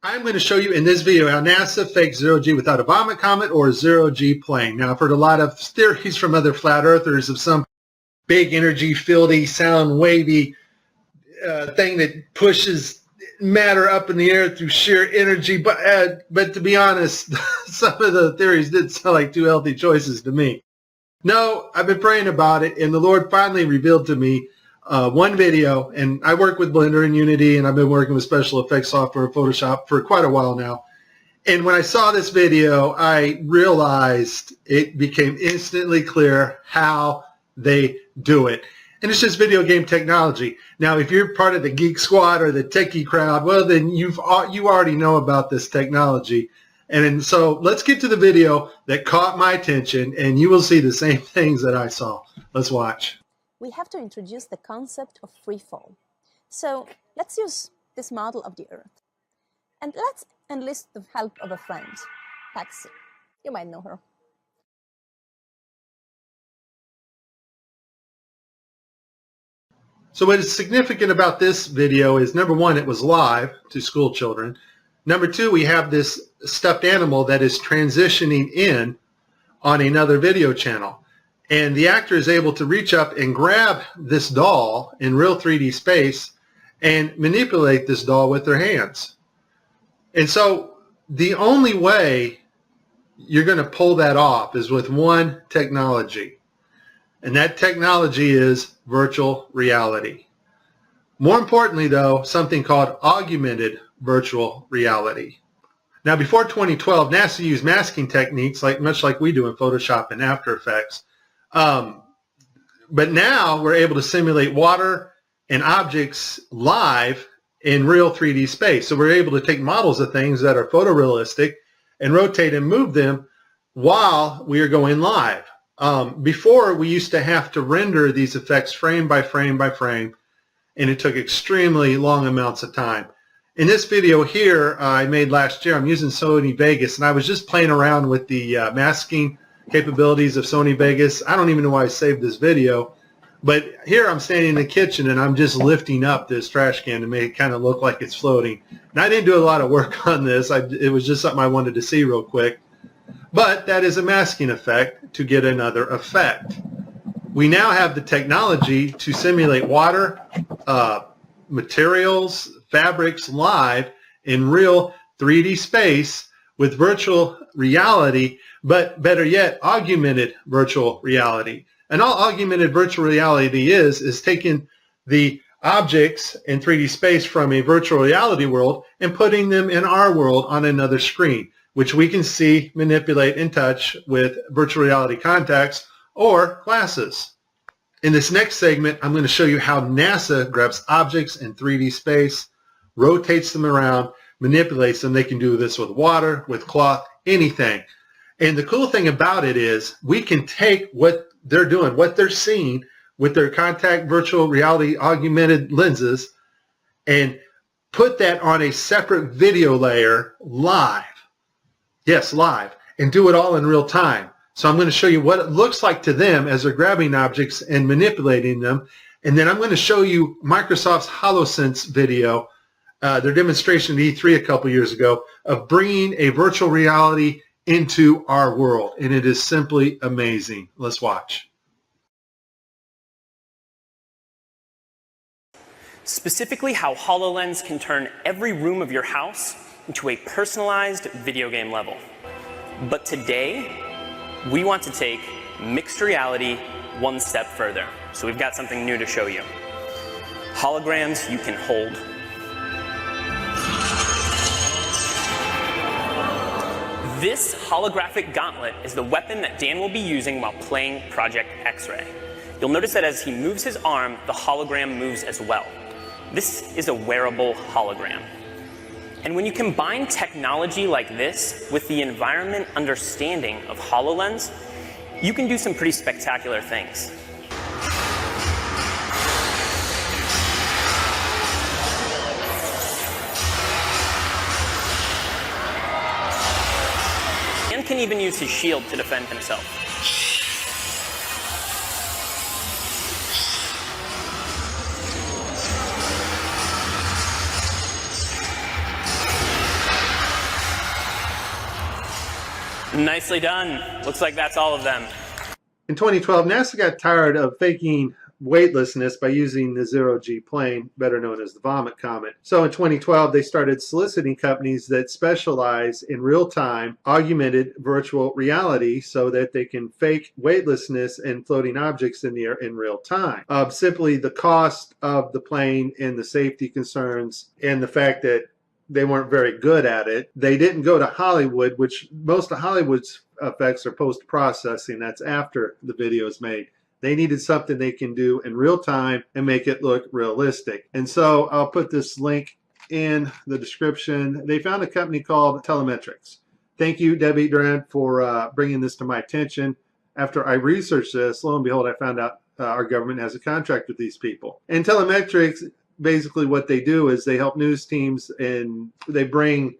I'm going to show you in this video how NASA fakes zero-G without a vomit comet or a zero-G plane. Now, I've heard a lot of theories from other flat earthers of some big energy, fieldy, sound wavy thing that pushes matter up in the air through sheer energy. But to be honest, some of the theories did sound like two healthy choices to me. No, I've been praying about it, and the Lord finally revealed to me one video, and I work with Blender and Unity, and I've been working with special effects software and Photoshop for quite a while now. And when I saw this video, I realized it became instantly clear how they do it. And it's just video game technology. Now, if you're part of the geek squad or the techie crowd, well, then you already know about this technology. And so let's get to the video that caught my attention, and you will see the same things that I saw. Let's watch. We have to introduce the concept of free fall. So let's use this model of the Earth. And let's enlist the help of a friend, Patsy. You might know her. So what is significant about this video is, number one, it was live to school children. Number two, we have this stuffed animal that is transitioning in on another video channel. And the actor is able to reach up and grab this doll in real 3D space and manipulate this doll with their hands. And so the only way you're going to pull that off is with one technology. And that technology is virtual reality. More importantly, though, something called augmented virtual reality. Now, before 2012, NASA used masking techniques much like we do in Photoshop and After Effects. But now we're able to simulate water and objects live in real 3D space. So we're able to take models of things that are photorealistic and rotate and move them while we are going live. Before, we used to have to render these effects frame by frame by frame, and it took extremely long amounts of time. In this video here I made last year, I'm using Sony Vegas, and I was just playing around with the masking capabilities of Sony Vegas. I don't even know why I saved this video, but here I'm standing in the kitchen and I'm just lifting up this trash can to make it kind of look like it's floating. And I didn't do a lot of work on this. It was just something I wanted to see real quick. But that is a masking effect to get another effect. We now have the technology to simulate water, materials, fabrics live in real 3D space with virtual reality, but better yet, augmented virtual reality. And all augmented virtual reality is taking the objects in 3D space from a virtual reality world and putting them in our world on another screen, which we can see, manipulate, and touch with virtual reality contacts or glasses. In this next segment, I'm going to show you how NASA grabs objects in 3D space, rotates them around, manipulates them. They can do this with water, with cloth, anything. And the cool thing about it is we can take what they're doing, what they're seeing with their contact virtual reality augmented lenses, and put that on a separate video layer live. Yes, live. And do it all in real time. So I'm going to show you what it looks like to them as they're grabbing objects and manipulating them. And then I'm going to show you Microsoft's HoloSense video, their demonstration at E3 a couple years ago, of bringing a virtual reality into our world. And it is simply amazing. Let's watch. Specifically, how HoloLens can turn every room of your house into a personalized video game level. But today, we want to take mixed reality one step further. So we've got something new to show you. Holograms you can hold. This holographic gauntlet is the weapon that Dan will be using while playing Project X-Ray. You'll notice that as he moves his arm, the hologram moves as well. This is a wearable hologram. And when you combine technology like this with the environment understanding of HoloLens, you can do some pretty spectacular things. And can even use his shield to defend himself. Nicely done. Looks like that's all of them. In 2012, NASA got tired of faking weightlessness by using the zero-G plane, better known as the Vomit Comet. So in 2012, they started soliciting companies that specialize in real-time augmented virtual reality so that they can fake weightlessness and floating objects in the air in real time. Simply the cost of the plane and the safety concerns and the fact that they weren't very good at it. They didn't go to Hollywood, which most of Hollywood's effects are post-processing. That's after the video is made. They needed something they can do in real time and make it look realistic. And so I'll put this link in the description. They found a company called Telemetrics. Thank you, Debbie Durant, for bringing this to my attention. After I researched this, lo and behold, I found out our government has a contract with these people. And Telemetrics, basically what they do is they help news teams and they bring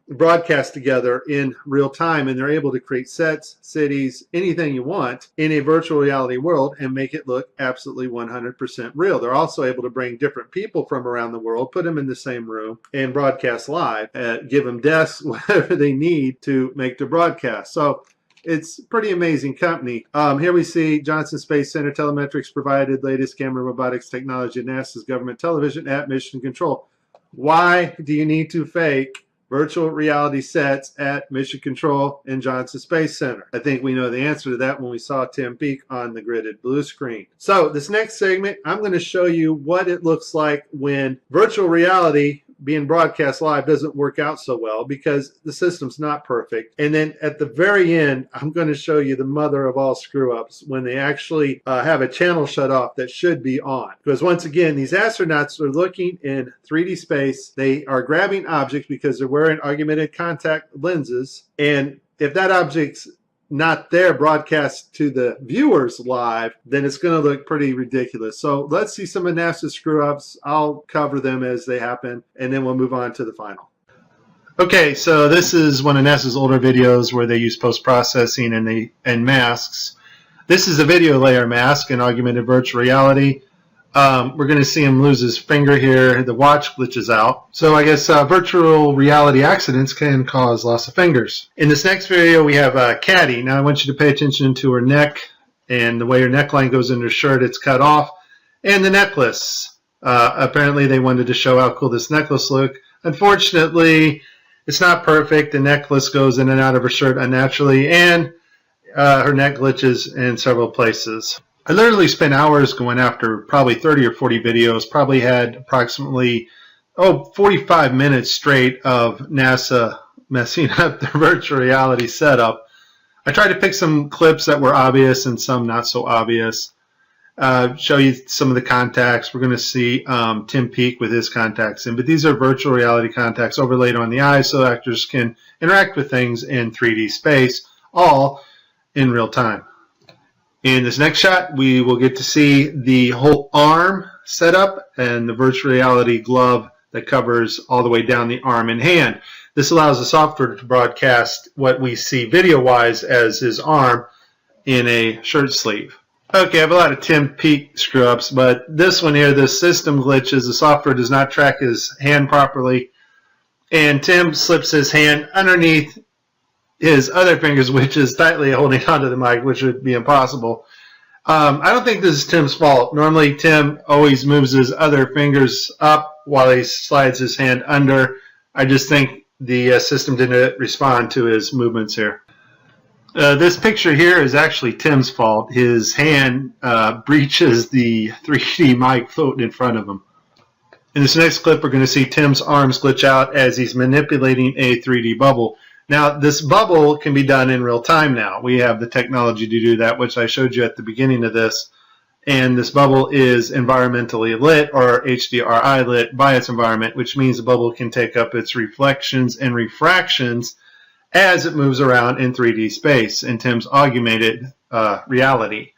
broadcasts together in real time, and they're able to create sets, cities, anything you want in a virtual reality world and make it look absolutely 100% real. They're also able to bring different people from around the world, put them in the same room and broadcast live, give them desks, whatever they need to make the broadcast. So it's a pretty amazing company. Here we see Johnson Space Center. Telemetrics provided latest camera robotics technology at NASA's government television at Mission Control. Why do you need to fake virtual reality sets at Mission Control and Johnson Space Center? I think we know the answer to that when we saw Tim Peake on the gridded blue screen. So this next segment, I'm going to show you what it looks like when virtual reality being broadcast live doesn't work out so well because the system's not perfect. And then at the very end, I'm going to show you the mother of all screw-ups when they actually have a channel shut off that should be on. Because once again, these astronauts are looking in 3D space. They are grabbing objects because they're wearing augmented contact lenses. And if that object's not there broadcast to the viewers live, then it's going to look pretty ridiculous. So let's see some of NASA's screw-ups. I'll cover them as they happen, and then we'll move on to the final. Okay, so this is one of NASA's older videos where they use post-processing and masks. This is a video layer mask in augmented virtual reality. We're going to see him lose his finger here. The watch glitches out. So I guess virtual reality accidents can cause loss of fingers. In this next video, we have Caddy. Now I want you to pay attention to her neck and the way her neckline goes in her shirt. It's cut off. And the necklace. Apparently they wanted to show how cool this necklace looked. Unfortunately, it's not perfect. The necklace goes in and out of her shirt unnaturally, and her neck glitches in several places. I literally spent hours going after probably 30 or 40 videos, probably had approximately 45 minutes straight of NASA messing up their virtual reality setup. I tried to pick some clips that were obvious and some not so obvious. Show you some of the contacts. We're going to see Tim Peake with his contacts in, but these are virtual reality contacts overlaid on the eyes so actors can interact with things in 3D space, all in real time. In this next shot, we will get to see the whole arm setup and the virtual reality glove that covers all the way down the arm and hand. This allows the software to broadcast what we see video-wise as his arm in a shirt sleeve. Okay, I have a lot of Tim Peake screw-ups, but this one here, the system glitches. The software does not track his hand properly, and Tim slips his hand underneath his other fingers, which is tightly holding onto the mic, which would be impossible. I don't think this is Tim's fault. Normally, Tim always moves his other fingers up while he slides his hand under. I just think the system didn't respond to his movements here. This picture here is actually Tim's fault. His hand breaches the 3D mic floating in front of him. In this next clip, we're going to see Tim's arms glitch out as he's manipulating a 3D bubble. Now, this bubble can be done in real time now. We have the technology to do that, which I showed you at the beginning of this. And this bubble is environmentally lit, or HDRI lit, by its environment, which means the bubble can take up its reflections and refractions as it moves around in 3D space in Tim's augmented reality.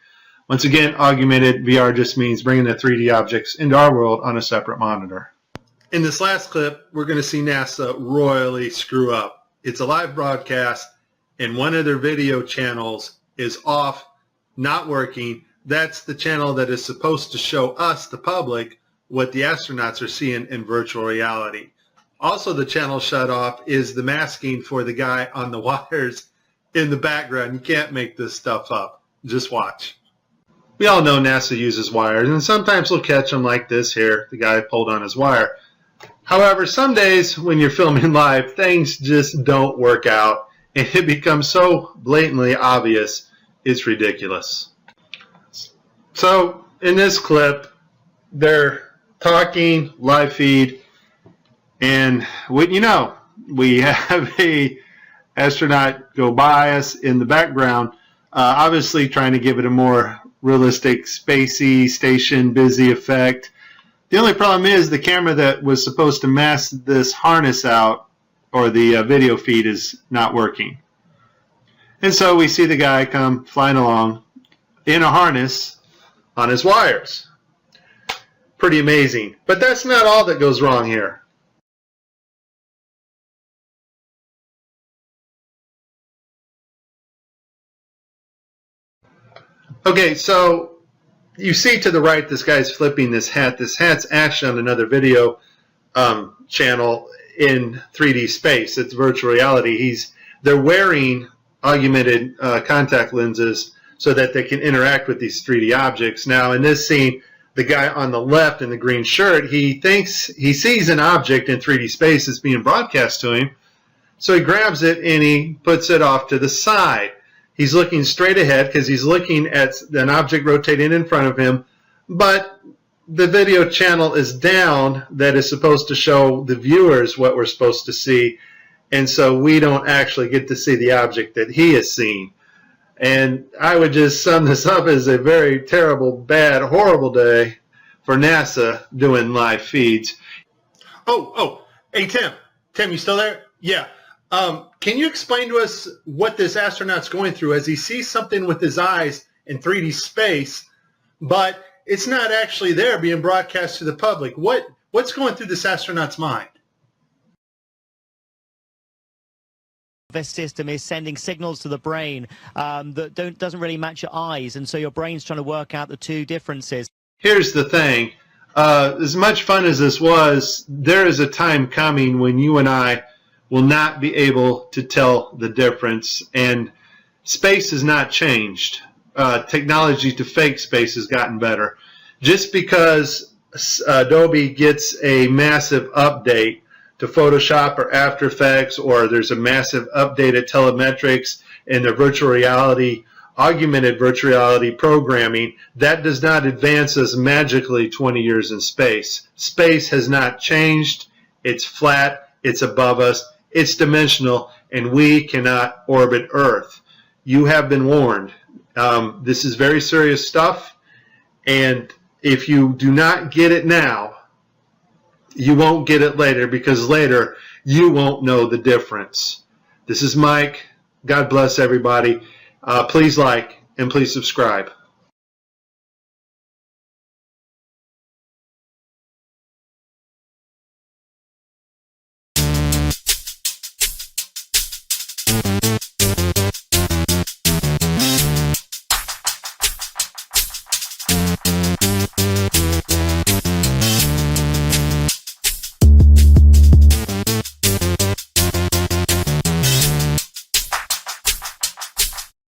Once again, augmented VR just means bringing the 3D objects into our world on a separate monitor. In this last clip, we're going to see NASA royally screw up. It's a live broadcast, and one of their video channels is off, not working. That's the channel that is supposed to show us, the public, what the astronauts are seeing in virtual reality. Also, the channel shut off is the masking for the guy on the wires in the background. You can't make this stuff up. Just watch. We all know NASA uses wires, and sometimes we'll catch them like this here. The guy pulled on his wire. However, some days when you're filming live, things just don't work out, and it becomes so blatantly obvious, it's ridiculous. So, in this clip, they're talking, live feed, and wouldn't you know, we have a astronaut go by us in the background, obviously trying to give it a more realistic, spacey, station busy effect. The only problem is the camera that was supposed to mask this harness out, or the video feed, is not working. And so we see the guy come flying along in a harness on his wires. Pretty amazing. But that's not all that goes wrong here. Okay, so you see to the right, this guy's flipping this hat. This hat's actually on another video channel in 3D space. It's virtual reality. They're wearing augmented contact lenses so that they can interact with these 3D objects. Now, in this scene, the guy on the left in the green shirt, he thinks he sees an object in 3D space that's being broadcast to him. So he grabs it and he puts it off to the side. He's looking straight ahead because he's looking at an object rotating in front of him, but the video channel is down that is supposed to show the viewers what we're supposed to see, and so we don't actually get to see the object that he is seeing. And I would just sum this up as a very terrible, bad, horrible day for NASA doing live feeds. Hey, Tim, you still there? Yeah. Can you explain to us what this astronaut's going through as he sees something with his eyes in 3D space, but it's not actually there being broadcast to the public? What's going through this astronaut's mind? This system is sending signals to the brain that doesn't really match your eyes, and so your brain's trying to work out the two differences. Here's the thing. As much fun as this was, there is a time coming when you and I will not be able to tell the difference, and space has not changed. Technology to fake space has gotten better. Just because Adobe gets a massive update to Photoshop or After Effects, or there's a massive update at telemetrics and the virtual reality, augmented virtual reality programming, that does not advance us magically 20 years in space. Space has not changed. It's flat. It's above us. It's dimensional, and we cannot orbit Earth. You have been warned. This is very serious stuff, and if you do not get it now, you won't get it later, because later you won't know the difference. This is Mike. God bless everybody. Please like and please subscribe.